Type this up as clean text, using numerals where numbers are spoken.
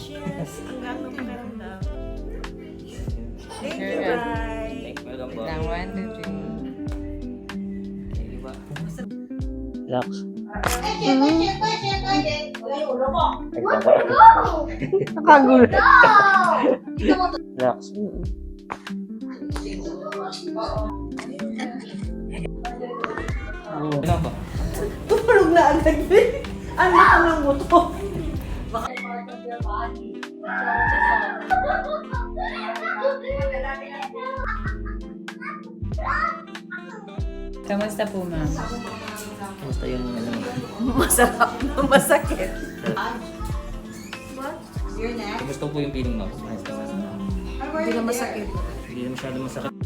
yes. Ang ganda ng pakiramdam. Thank you, Sure. Bri. Welcome po. Lang, 1, 2, 3. Thank you ba? Relax. Nakagulo. Relax. Ano ba? Tulog na agad, babe. Ano ka ng buto? Kamusta po, ma'am? Kamusta yung ano? Masarap na masakit. Kamusta po yung feeling mo? Kamusta ba? Hindi na masakit. Hindi na masyado masakit.